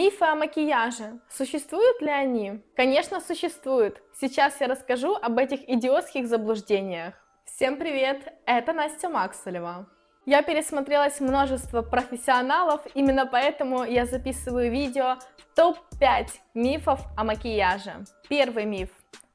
Мифы о макияже. Существуют ли они? Конечно, существуют. Сейчас я расскажу об этих идиотских заблуждениях. Всем привет, это Настя Максулева. Я пересмотрелась множество профессионалов, именно поэтому я записываю видео топ-5 мифов о макияже. Первый миф.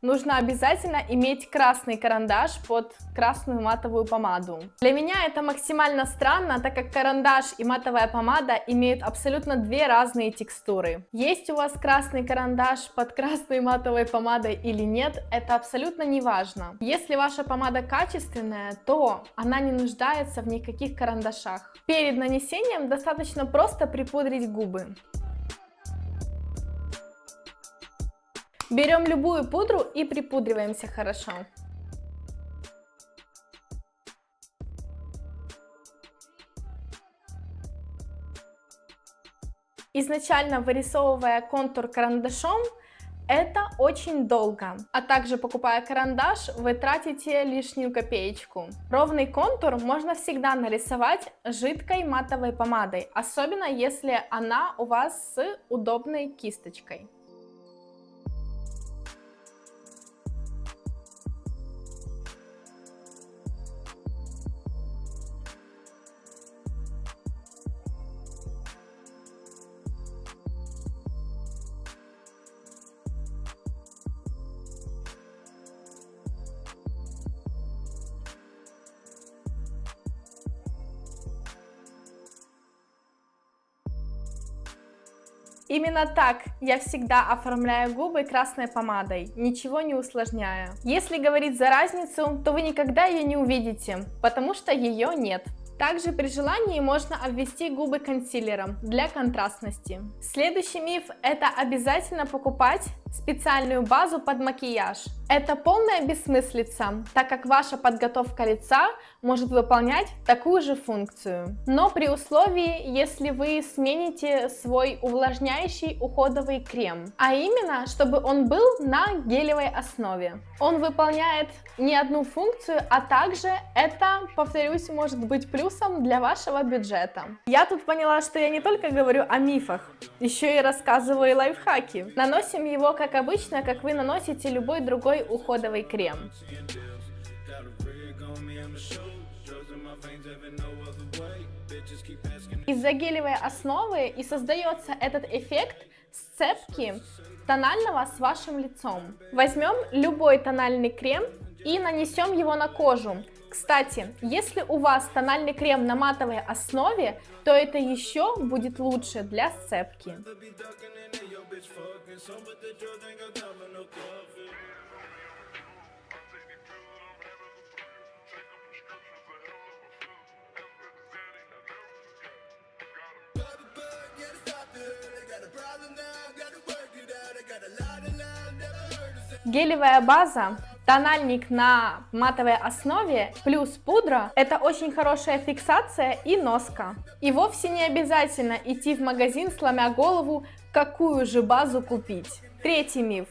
Нужно обязательно иметь красный карандаш под красную матовую помаду. Для меня это максимально странно, так как карандаш и матовая помада имеют абсолютно две разные текстуры. Есть у вас красный карандаш под красной матовой помадой или нет, это абсолютно не важно. Если ваша помада качественная, то она не нуждается в никаких карандашах. Перед нанесением достаточно просто припудрить губы. Берем любую пудру и припудриваемся хорошо. Изначально вырисовывая контур карандашом, это очень долго. А также покупая карандаш, вы тратите лишнюю копеечку. Ровный контур можно всегда нарисовать жидкой матовой помадой, особенно если она у вас с удобной кисточкой. Именно так я всегда оформляю губы красной помадой, ничего не усложняя. Если говорить за разницу, то вы никогда ее не увидите, потому что ее нет. Также при желании можно обвести губы консилером для контрастности. Следующий миф – это обязательно покупать специальную базу под макияж. Это полная бессмыслица, так как ваша подготовка лица может выполнять такую же функцию. Но при условии, если вы смените свой увлажняющий уходовый крем, а именно, чтобы он был на гелевой основе. Он выполняет не одну функцию, а также это, повторюсь, может быть плюсом для вашего бюджета. Я тут поняла, что я не только говорю о мифах, еще и рассказываю лайфхаки. Наносим его как обычно, как вы наносите любой другой уходовый крем. Из-за гелевой основы и создается этот эффект сцепки тонального с вашим лицом. Возьмем любой тональный крем и нанесем его на кожу. Кстати, если у вас тональный крем на матовой основе, то это еще будет лучше для сцепки. Гелевая база, тональник на матовой основе плюс пудра – это очень хорошая фиксация и носка. И вовсе не обязательно идти в магазин, сломя голову, какую же базу купить. Третий миф.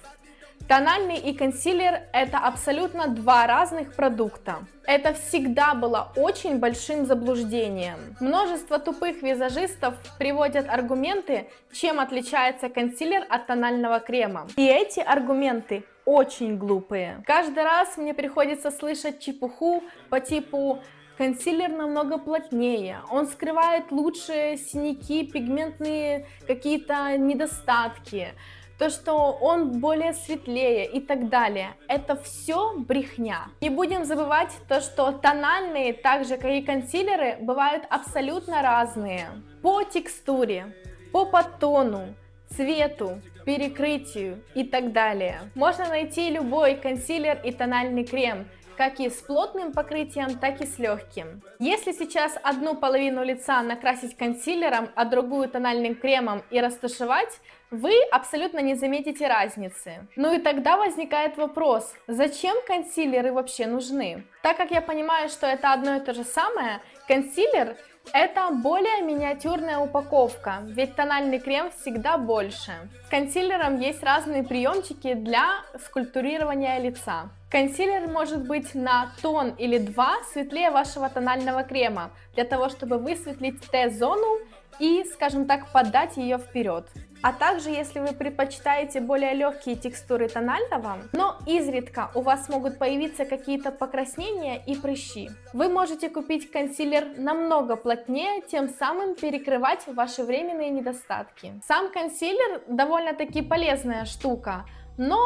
Тональный и консилер – это абсолютно два разных продукта. Это всегда было очень большим заблуждением. Множество тупых визажистов приводят аргументы, чем отличается консилер от тонального крема. И эти аргументы очень глупые. Каждый раз мне приходится слышать чепуху по типу: консилер намного плотнее, он скрывает лучше синяки, пигментные какие-то недостатки, то, что он более светлее и так далее. Это все брехня. Не будем забывать то, что тональные, так же как и консилеры, бывают абсолютно разные. По текстуре, по подтону, цвету, перекрытию и так далее. Можно найти любой консилер и тональный крем, как и с плотным покрытием, так и с легким. Если сейчас одну половину лица накрасить консилером, а другую тональным кремом и растушевать, вы абсолютно не заметите разницы. Ну и тогда возникает вопрос, зачем консилеры вообще нужны? Так как я понимаю, что это одно и то же самое, консилер – это более миниатюрная упаковка, ведь тональный крем всегда больше. С консилером есть разные приемчики для скульптурирования лица. Консилер может быть на тон или два светлее вашего тонального крема, для того, чтобы высветлить Т-зону и, скажем так, подать ее вперед. А также, если вы предпочитаете более легкие текстуры тонального, но изредка у вас могут появиться какие-то покраснения и прыщи, вы можете купить консилер намного плотнее, тем самым перекрывать ваши временные недостатки. Сам консилер довольно-таки полезная штука, но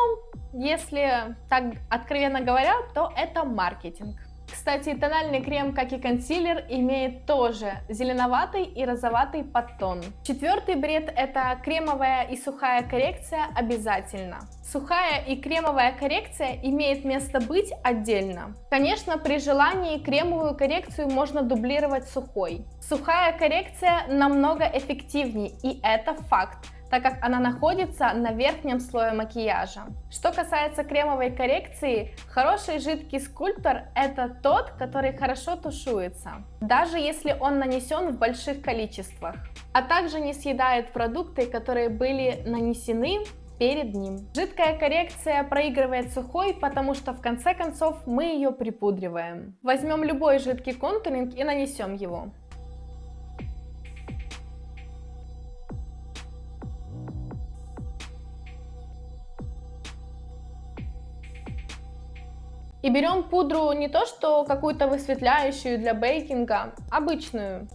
если так откровенно говоря, то это маркетинг. Кстати, тональный крем, как и консилер, имеет тоже зеленоватый и розоватый подтон. Четвертый бред – это кремовая и сухая коррекция обязательно. Сухая и кремовая коррекция имеет место быть отдельно. Конечно, при желании кремовую коррекцию можно дублировать сухой. Сухая коррекция намного эффективнее, и это факт, так как она находится на верхнем слое макияжа. Что касается кремовой коррекции, хороший жидкий скульптор – это тот, который хорошо тушуется, даже если он нанесен в больших количествах, а также не съедает продукты, которые были нанесены перед ним. Жидкая коррекция проигрывает сухой, потому что в конце концов мы ее припудриваем. Возьмем любой жидкий контуринг и нанесем его. И берем пудру не то, что какую-то высветляющую для бейкинга, обычную.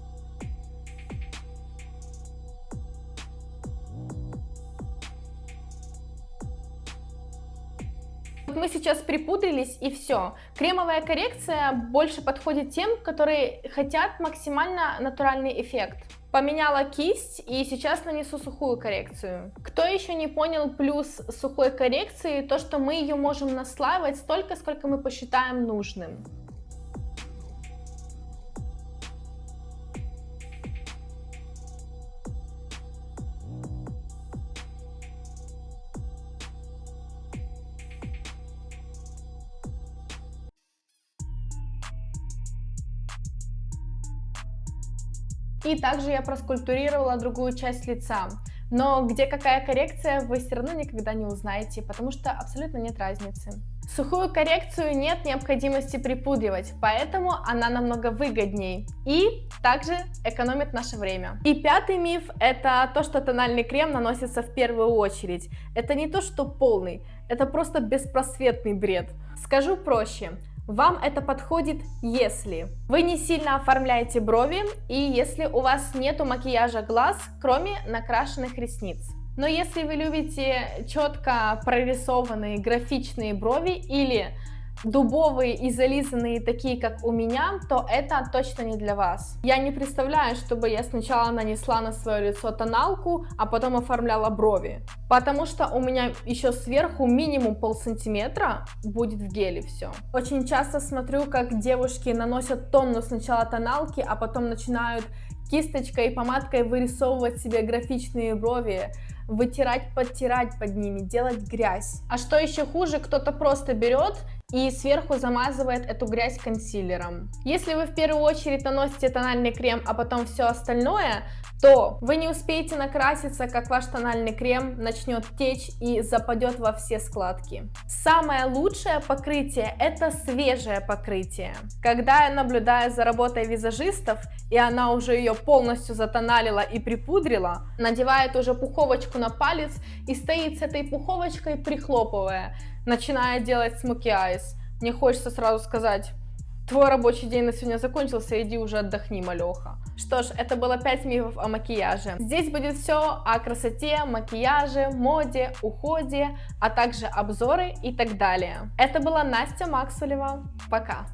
Мы сейчас припудрились и все. Кремовая коррекция больше подходит тем, которые хотят максимально натуральный эффект. Поменяла кисть и сейчас нанесу сухую коррекцию. Кто еще не понял плюс сухой коррекции, то что мы ее можем наслаивать столько, сколько мы посчитаем нужным. И также я проскультурировала другую часть лица. Но где какая коррекция, вы все равно никогда не узнаете, потому что абсолютно нет разницы. Сухую коррекцию нет необходимости припудривать, поэтому она намного выгодней и также экономит наше время. И пятый миф – это то, что тональный крем наносится в первую очередь. Это не то, что полный, это просто беспросветный бред. Скажу проще. Вам это подходит, если вы не сильно оформляете брови и если у вас нету макияжа глаз, кроме накрашенных ресниц. Но если вы любите четко прорисованные графичные брови или дубовые и зализанные, такие как у меня, то это точно не для вас. Я не представляю, чтобы я сначала нанесла на свое лицо тоналку, а потом оформляла брови, потому что у меня еще сверху минимум полсантиметра будет в геле все. Очень часто смотрю, как девушки наносят тонну сначала тоналки, а потом начинают кисточкой и помадкой вырисовывать себе графичные брови, вытирать, подтирать под ними, делать грязь. А что еще хуже, кто-то просто берет и сверху замазывает эту грязь консилером. Если вы в первую очередь наносите тональный крем, а потом все остальное, то вы не успеете накраситься, как ваш тональный крем начнет течь и западет во все складки. Самое лучшее покрытие – это свежее покрытие. Когда я наблюдаю за работой визажистов, и она уже ее полностью затоналила и припудрила, надевает уже пуховочку на палец и стоит с этой пуховочкой, прихлопывая, начиная делать смоки айс. Мне хочется сразу сказать: твой рабочий день на сегодня закончился, иди уже отдохни, малеха. Что ж, это было 5 мифов о макияже. Здесь будет все о красоте, макияже, моде, уходе, а также обзоры и так далее. Это была Настя Максулева. Пока!